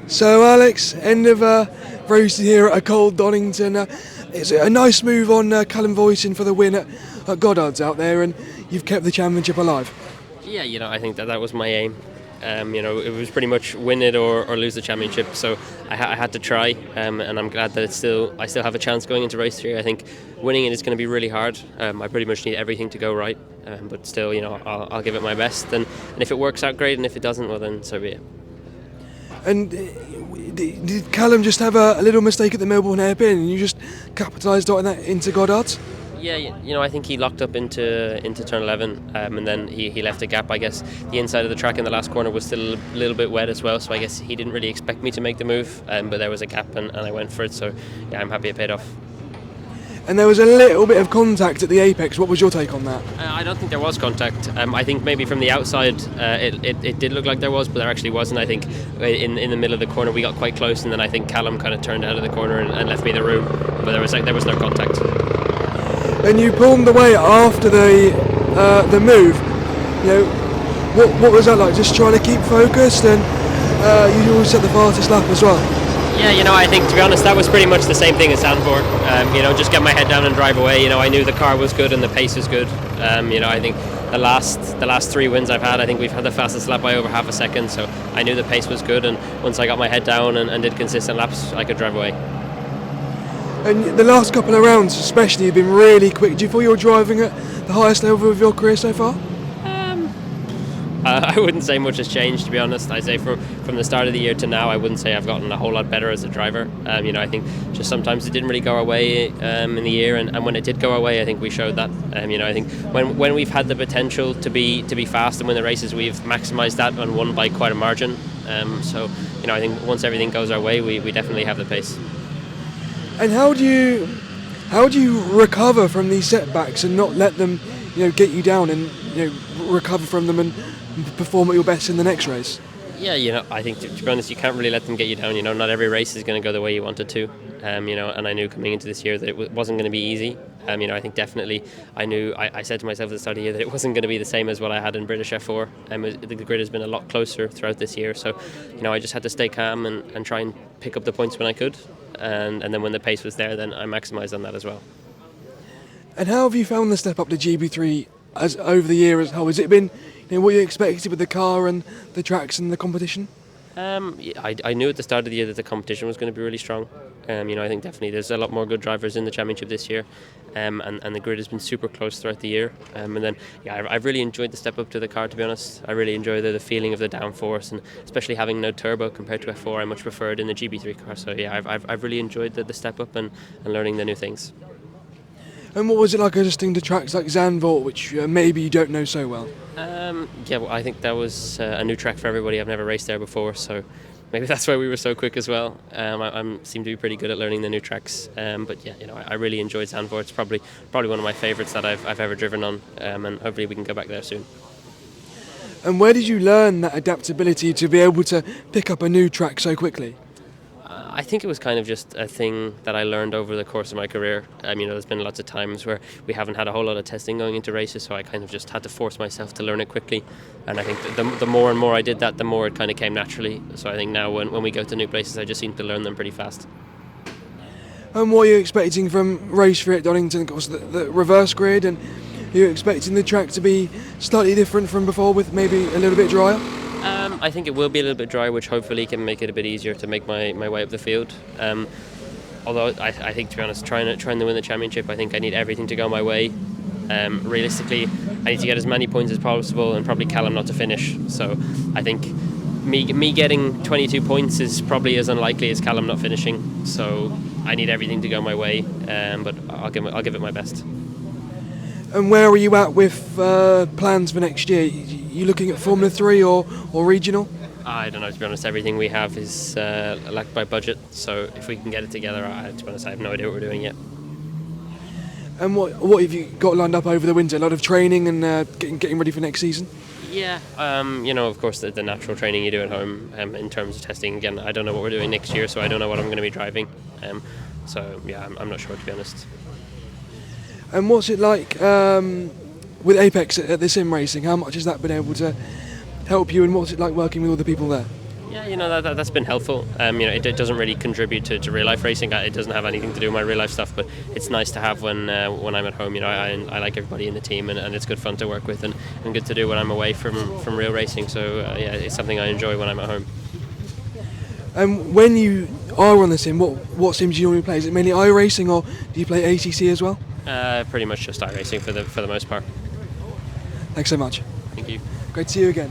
So Alex, end of race here at a cold Donington. It's a nice move on Callum Voisin for the win at Goddard's out there, and you've kept the championship alive. Yeah, I think that was my aim. It was pretty much win it or lose the championship. So I had to try, and I'm glad that I still have a chance going into race 3. I think winning it is going to be really hard. I pretty much need everything to go right, but still, I'll give it my best. And if it works out, great, and if it doesn't, well then so be it. And did Callum just have a little mistake at the Melbourne hairpin, and you just capitalised on that into Goddard's? Yeah, I think he locked up into turn 11, and then he left a gap. I guess the inside of the track in the last corner was still a little bit wet as well, so I guess he didn't really expect me to make the move, but there was a gap and I went for it, so yeah, I'm happy it paid off. And there was a little bit of contact at the apex. What was your take on that? I don't think there was contact. I think maybe from the outside it did look like there was, but there actually wasn't. I think in the middle of the corner we got quite close, and then I think Callum kind of turned out of the corner and left me the room, but there was no contact. And you pulled away after the move. What was that like? Just trying to keep focused, and you always set the fastest lap as well. Yeah, I think to be honest that was pretty much the same thing as Zandvoort. Just get my head down and drive away. I knew the car was good and the pace was good. I think the last 3 wins I've had, I think we've had the fastest lap by over half a second. So I knew the pace was good, and once I got my head down and did consistent laps, I could drive away. And the last couple of rounds especially have been really quick. Do you feel you're driving at the highest level of your career so far? I wouldn't say much has changed, to be honest. I'd say from the start of the year to now, I wouldn't say I've gotten a whole lot better as a driver. I think just sometimes it didn't really go our way in the year, and when it did go our way, I think we showed that. I think when we've had the potential to be fast and win the races, we've maximised that and won by quite a margin. I think once everything goes our way, we definitely have the pace. And how do you recover from these setbacks and not let them get you down, and recover from them and perform at your best in the next race? Yeah, I think to be honest, you can't really let them get you down. Not every race is going to go the way you want it to. And I knew coming into this year that it wasn't going to be easy. I think definitely I said to myself at the start of the year that it wasn't going to be the same as what I had in British F4. The grid has been a lot closer throughout this year, so I just had to stay calm and try and pick up the points when I could, and then when the pace was there, then I maximised on that as well. And how have you found the step up to GB3 as over the year as whole? Has it been what you expected with the car and the tracks and the competition? I knew at the start of the year that the competition was going to be really strong. I think definitely there's a lot more good drivers in the championship this year, and the grid has been super close throughout the year. And then I've really enjoyed the step up to the car, to be honest. I really enjoy the feeling of the downforce, and especially having no turbo compared to F4, I much prefer it in the GB3 car. So yeah, I've really enjoyed the step up and learning the new things. And what was it like adjusting to tracks like Zandvoort, which maybe you don't know so well? I think that was a new track for everybody. I've never raced there before, so maybe that's why we were so quick as well. I seem to be pretty good at learning the new tracks, but yeah, I really enjoyed Zandvoort. It's probably one of my favourites that I've ever driven on, and hopefully we can go back there soon. And where did you learn that adaptability to be able to pick up a new track so quickly? I think it was kind of just a thing that I learned over the course of my career. There's been lots of times where we haven't had a whole lot of testing going into races, so I kind of just had to force myself to learn it quickly. And I think the more and more I did that, the more it kind of came naturally. So I think now when we go to new places, I just seem to learn them pretty fast. And what are you expecting from race 3 at Donington? Of course, the reverse grid, and you're expecting the track to be slightly different from before, with maybe a little bit drier? I think it will be a little bit dry, which hopefully can make it a bit easier to make my way up the field. Although I think, to be honest, trying to win the championship, I think I need everything to go my way. Realistically, I need to get as many points as possible, and probably Callum not to finish. So I think me getting 22 points is probably as unlikely as Callum not finishing. So I need everything to go my way, but I'll give it my best. And where are you at with plans for next year? You looking at Formula 3 or regional? I don't know, to be honest. Everything we have is lacked by budget, so if we can get it together, to be honest, I have no idea what we're doing yet. And what have you got lined up over the winter? A lot of training and getting ready for next season? Yeah, of course, the natural training you do at home in terms of testing. Again, I don't know what we're doing next year, so I don't know what I'm going to be driving. So, yeah, I'm not sure, to be honest. And what's it like with Apex at the sim racing? How much has that been able to help you, and what's it like working with all the people there? Yeah, that's been helpful. It doesn't really contribute to real life racing. It doesn't have anything to do with my real life stuff, but it's nice to have when I'm at home. I like everybody in the team, and it's good fun to work with, and good to do when I'm away from real racing. So yeah, it's something I enjoy when I'm at home. And when you are on the sim, what sims do you normally play? Is it mainly iRacing, or do you play ACC as well? Pretty much just iRacing for the most part. Thanks so much. Thank you. Great to see you again.